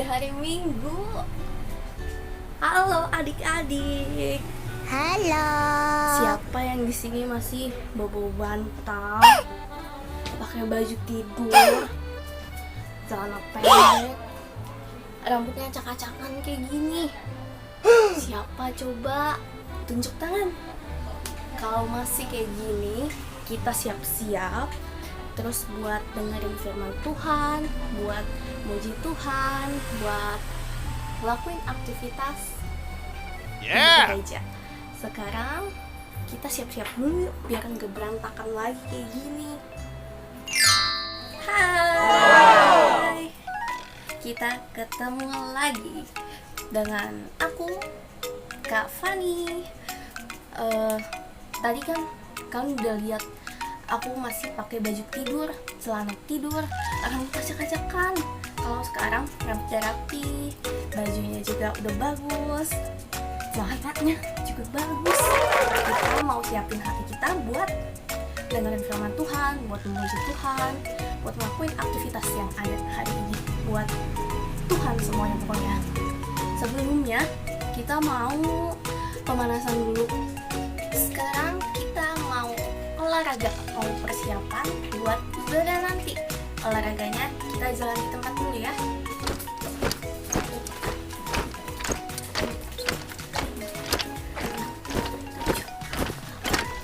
di hari Minggu. Halo adik-adik. Halo. Siapa yang di sini masih bobo bantal, pakai baju tidur, celana pendek, rambutnya acak-acakan kayak gini? Siapa coba? Tunjuk tangan. Kalau masih kayak gini, kita siap-siap terus buat dengerin firman Tuhan, buat muji Tuhan, buat lakuin aktivitas di gereja. Sekarang kita siap-siap dulu yuk, biar nggak berantakan lagi kayak gini. Hai, kita ketemu lagi dengan aku, Kak Fani. Tadi kan kalian udah lihat aku masih pakai baju tidur, celana tidur, rambut acak-acakan. Kalau sekarang rambutnya rapi, bajunya juga udah bagus, celananya juga bagus. Kita mau siapin hati kita buat dengerin firman Tuhan, buat memuji Tuhan, buat ngelakuin aktivitas yang ada hari ini buat Tuhan semuanya pokoknya. Sebelumnya kita mau pemanasan dulu. Sekarang kita mau olahraga, mau persiapan buat ibadah nanti. Olahraganya kita jalan di tempat dulu ya.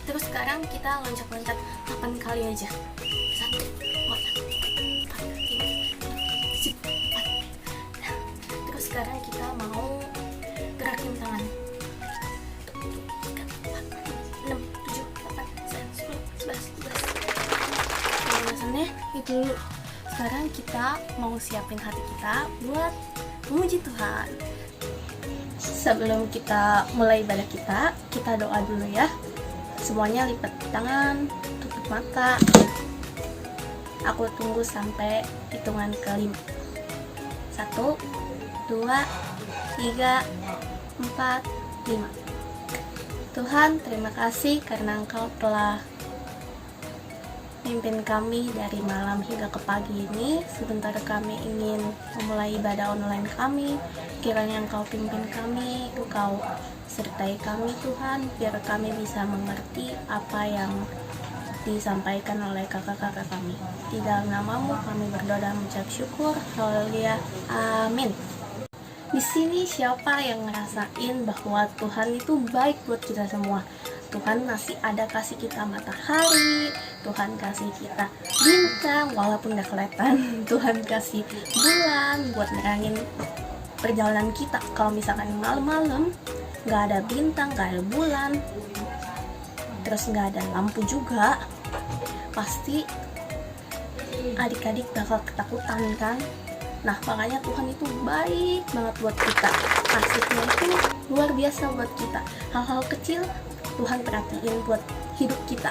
Terus sekarang kita loncat-loncat 8 kali aja. 1, 2, 3, 4, 5, 6, 7, 8. Terus sekarang kita mau gerakin tangan. 6, 7, 8, 9, 10, 11, 12. Pemanasannya itu dulu. Sekarang kita mau siapin hati kita buat memuji Tuhan. Sebelum kita mulai ibadah kita doa dulu ya. Semuanya lipat tangan, tutup mata. Aku tunggu sampai hitungan ke-5. 1, 2, 3, 4, 5. Tuhan, terima kasih karena Engkau telah pimpin kami dari malam hingga ke pagi ini. Sebentar kami ingin memulai ibadah online kami. Kiranya Engkau pimpin kami, Engkau sertai kami Tuhan, biar kami bisa mengerti apa yang disampaikan oleh kakak-kakak kami. Di dalam nama-Mu kami berdoa dan mengucap syukur. Haleluya. Amin. Di sini siapa yang ngerasain bahwa Tuhan itu baik buat kita semua? Tuhan masih ada kasih kita matahari, Tuhan kasih kita bintang walaupun gak kelihatan, Tuhan kasih bulan buat nerangin perjalanan kita. Kalau misalkan malam-malam gak ada bintang, gak ada bulan, terus gak ada lampu juga, pasti adik-adik bakal ketakutan kan. Nah makanya Tuhan itu baik banget buat kita, kasihnya itu luar biasa buat kita. Hal-hal kecil Tuhan perhatiin buat hidup kita.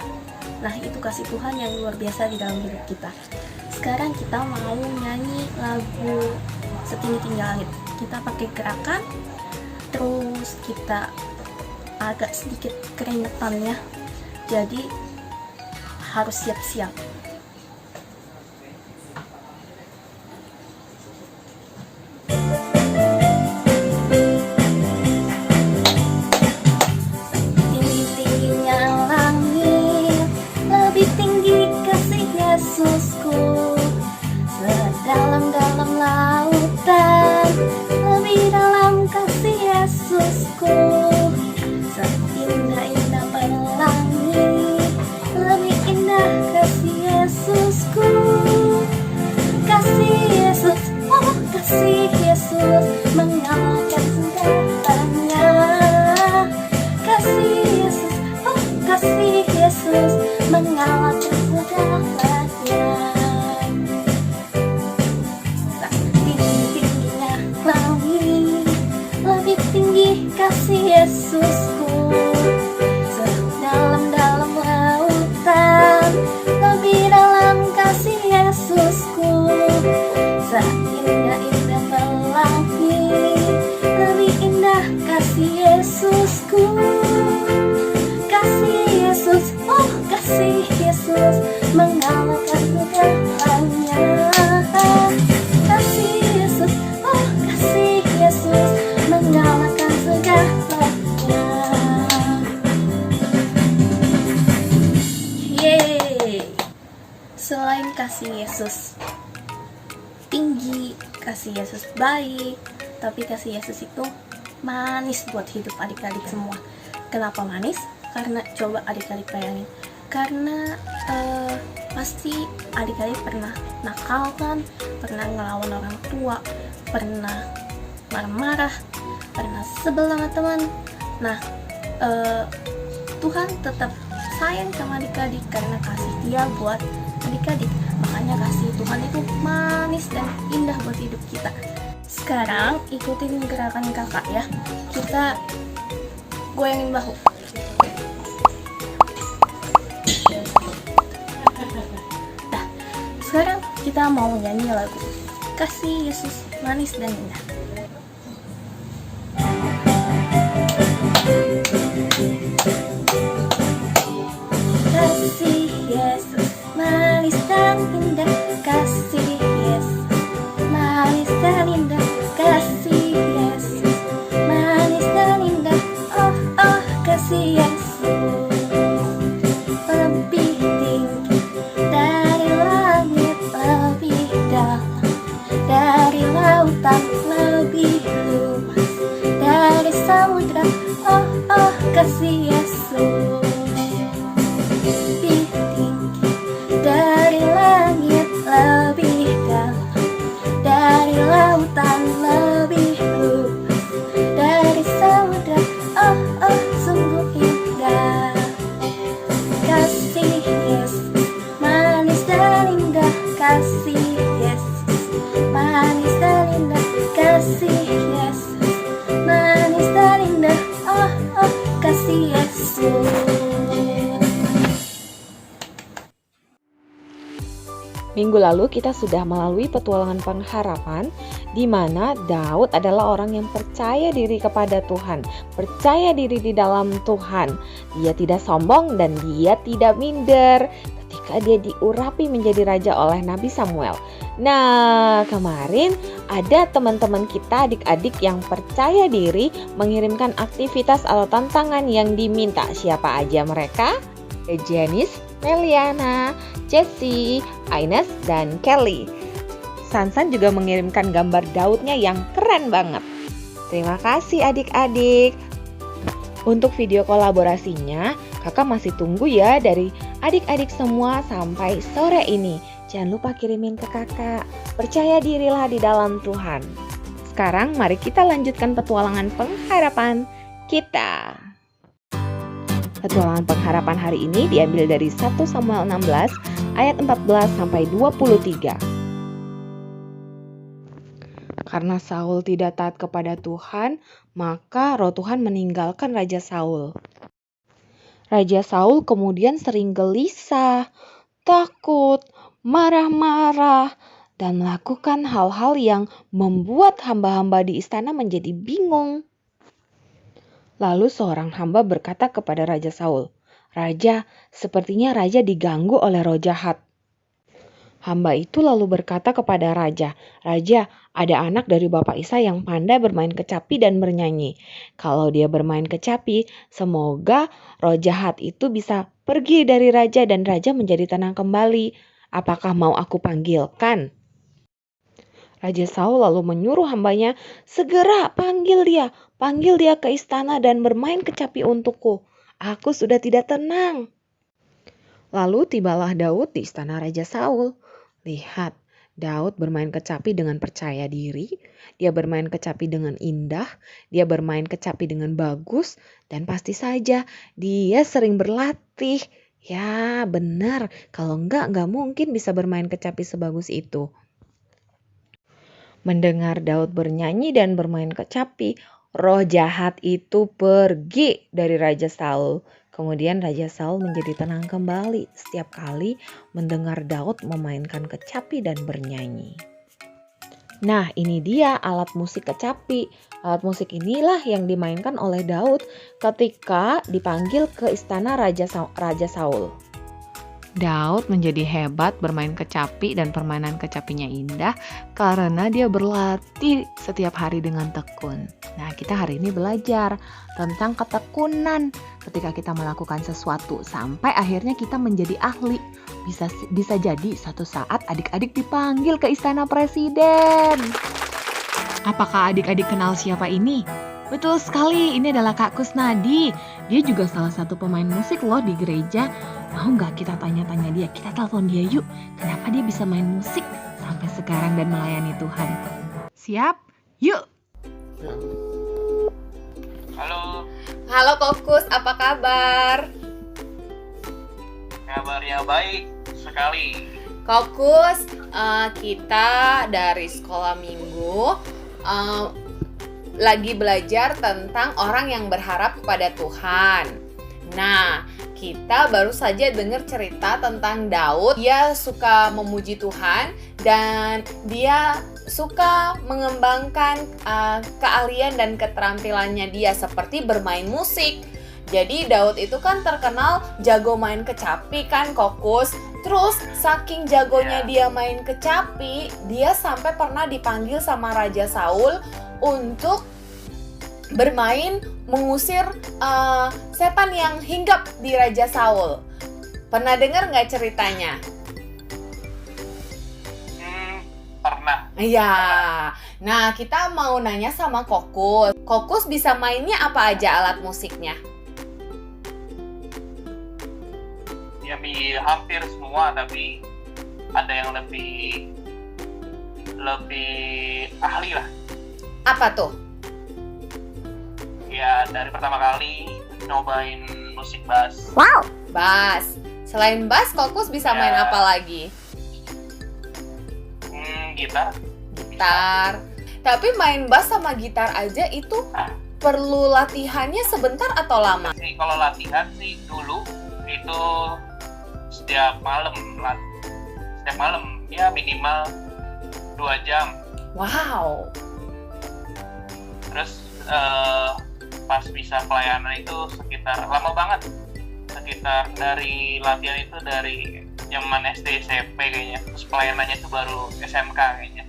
Nah itu kasih Tuhan yang luar biasa di dalam hidup kita. Sekarang kita mau nyanyi lagu Setinggi-tinggi Langit. Kita pakai gerakan, terus kita agak sedikit keringetan ya, jadi harus siap-siap. Yesusku, sedalam-dalam lautan, lebih dalam kasih Yesusku, seindah-indah pelangi, lebih indah kasih Yesusku. Kasih Yesus, oh kasih Yesus, mengalahkan segalanya. Kasih Yesus, oh kasih Yesus, mengalahkan segalanya. Tinggi-tingginya langit, lebih tinggi kasih Yesusku, sedalam-dalam lautan, lebih dalam kasih Yesusku, seindah-indah pelangi, lebih indah kasih Yesusku. Kasih Yesus, oh kasih Yesus, mengalahkan segalanya. Kasih Yesus, oh kasih Yesus tinggi, kasih Yesus baik, tapi kasih Yesus itu manis buat hidup adik-adik semua. Kenapa manis? Karena coba adik-adik bayangin, karena pasti adik-adik pernah nakal kan, pernah ngelawan orang tua, pernah marah-marah, pernah sebel sama teman. Nah, Tuhan tetap sayang sama adik-adik karena kasih Dia buat adik-adik. Makanya kasih Tuhan itu manis dan indah buat hidup kita. Sekarang ikutin gerakan kakak ya. Kita goyangin bahu. Nah, sekarang kita mau nyanyi lagu Kasih Yesus Manis dan Indah. Kasih Yesus manis dan indah, kasih Yesus manis dan indah, kasih Yesus manis dan indah. Oh oh, kasih Yesus lebih tinggi dari langit, lebih dalam dari lautan, lebih luas dari samudra. Oh oh, kasih Yesus lebih tinggi dari langit, lebih dalam dari lautan, lebih luas dari samudra. Oh oh, sungguh indah. Kasih Yesus manis dan indah, kasih Yesus manis dan indah, kasih Yesus manis dan indah. Oh oh, kasih Yesus. Minggu lalu kita sudah melalui petualangan pengharapan di mana Daud adalah orang yang percaya diri kepada Tuhan, percaya diri di dalam Tuhan. Dia tidak sombong dan dia tidak minder ketika dia diurapi menjadi raja oleh Nabi Samuel. Nah, kemarin ada teman-teman kita, adik-adik yang percaya diri mengirimkan aktivitas atau tantangan yang diminta. Siapa aja mereka? Janice, Meliana, Jessie, Ines, dan Kelly. Sansan juga mengirimkan gambar Daudnya yang keren banget. Terima kasih adik-adik. Untuk video kolaborasinya, kakak masih tunggu ya dari adik-adik semua sampai sore ini. Jangan lupa kirimin ke kakak. Percaya dirilah di dalam Tuhan. Sekarang mari kita lanjutkan petualangan pengharapan kita. Petualangan pengharapan hari ini diambil dari 1 Samuel 16 ayat 14 sampai 23. Karena Saul tidak taat kepada Tuhan, maka roh Tuhan meninggalkan Raja Saul. Raja Saul kemudian sering gelisah, takut, marah-marah, dan melakukan hal-hal yang membuat hamba-hamba di istana menjadi bingung. Lalu seorang hamba berkata kepada Raja Saul, "Raja, sepertinya Raja diganggu oleh roh jahat." Hamba itu lalu berkata kepada Raja, "Raja, ada anak dari Bapak Isa yang pandai bermain kecapi dan bernyanyi. Kalau dia bermain kecapi, semoga roh jahat itu bisa pergi dari Raja dan Raja menjadi tenang kembali. Apakah mau aku panggilkan?" Raja Saul lalu menyuruh hambanya, "Segera panggil dia ke istana dan bermain kecapi untukku. Aku sudah tidak tenang." Lalu tibalah Daud di istana Raja Saul. Lihat, Daud bermain kecapi dengan percaya diri, dia bermain kecapi dengan indah, dia bermain kecapi dengan bagus, dan pasti saja dia sering berlatih. Ya benar, kalau enggak mungkin bisa bermain kecapi sebagus itu. Mendengar Daud bernyanyi dan bermain kecapi, roh jahat itu pergi dari Raja Saul. Kemudian Raja Saul menjadi tenang kembali setiap kali mendengar Daud memainkan kecapi dan bernyanyi. Nah, ini dia alat musik kecapi. Alat musik inilah yang dimainkan oleh Daud ketika dipanggil ke istana Raja Saul. Daud menjadi hebat bermain kecapi dan permainan kecapinya indah karena dia berlatih setiap hari dengan tekun. Nah, kita hari ini belajar tentang ketekunan ketika kita melakukan sesuatu sampai akhirnya kita menjadi ahli. Bisa jadi satu saat adik-adik dipanggil ke istana presiden. Apakah adik-adik kenal siapa ini? Betul sekali, ini adalah Kak Kusnadi. Dia juga salah satu pemain musik loh di gereja. Mau nggak kita tanya-tanya dia? Kita telepon dia yuk. Kenapa dia bisa main musik sampai sekarang dan melayani Tuhan? Siap? Yuk! Halo, Halo Kokus, apa kabar? kabarnya baik sekali. Kokus, kita dari sekolah minggu lagi belajar tentang orang yang berharap kepada Tuhan. Nah, kita baru saja dengar cerita tentang Daud. Dia suka memuji Tuhan dan dia suka mengembangkan keahlian dan keterampilannya dia seperti bermain musik. Jadi Daud itu kan terkenal jago main kecapi kan, Kokus. Terus saking jagonya dia main kecapi, dia sampai pernah dipanggil sama Raja Saul untuk bermain mengusir setan yang hinggap di Raja Saul. Pernah dengar nggak ceritanya? Pernah. Iya. Nah, kita mau nanya sama Kokus. Kokus bisa mainnya apa aja alat musiknya? Ya, hampir semua, tapi ada yang lebih ahli lah. Apa tuh? Ya, dari pertama kali nyobain musik bass. Wow, bass. Selain bass, Kokus bisa main apa lagi? Gitar. Gitar. Tapi main bass sama gitar aja itu perlu latihannya sebentar atau lama? Kalau latihan sih dulu itu setiap malam ya minimal 2 jam. Wow. Terus pas bisa pelayanan itu lama banget, sekitar dari latihan itu dari zaman SD SMP kayaknya, terus pelayanannya itu baru SMK kayaknya.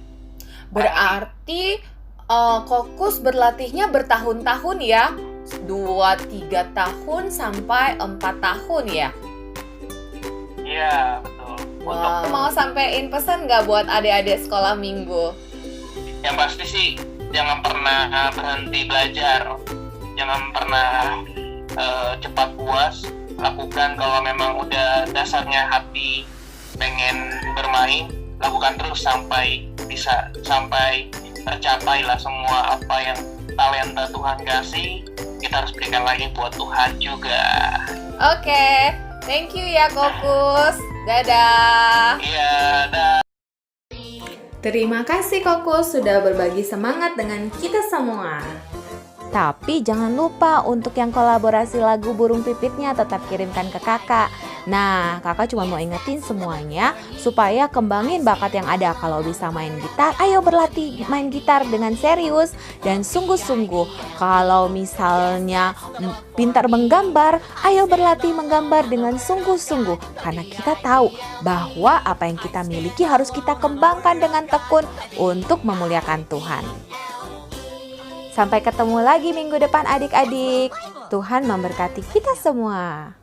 Berarti Kokus berlatihnya bertahun-tahun ya? 2-3 tahun sampai 4 tahun ya? Iya, betul. Wow. Mau sampein pesan nggak buat adik-adik sekolah minggu? Yang pasti sih jangan pernah berhenti belajar, jangan pernah cepat puas. Lakukan kalau memang udah dasarnya hati pengen bermain, lakukan terus sampai tercapai lah semua apa yang talenta Tuhan kasih. Kita harus berikan lagi buat Tuhan juga. Oke, thank you ya Kokus. Dadah. Iya, dah. Terima kasih Kokus sudah berbagi semangat dengan kita semua. Tapi jangan lupa untuk yang kolaborasi lagu Burung Pipitnya tetap kirimkan ke kakak. Nah, kakak cuma mau ingetin semuanya supaya kembangin bakat yang ada. Kalau bisa main gitar, ayo berlatih main gitar dengan serius dan sungguh-sungguh. Kalau misalnya pintar menggambar, ayo berlatih menggambar dengan sungguh-sungguh. Karena kita tahu bahwa apa yang kita miliki harus kita kembangkan dengan tekun untuk memuliakan Tuhan. Sampai ketemu lagi minggu depan adik-adik. Tuhan memberkati kita semua.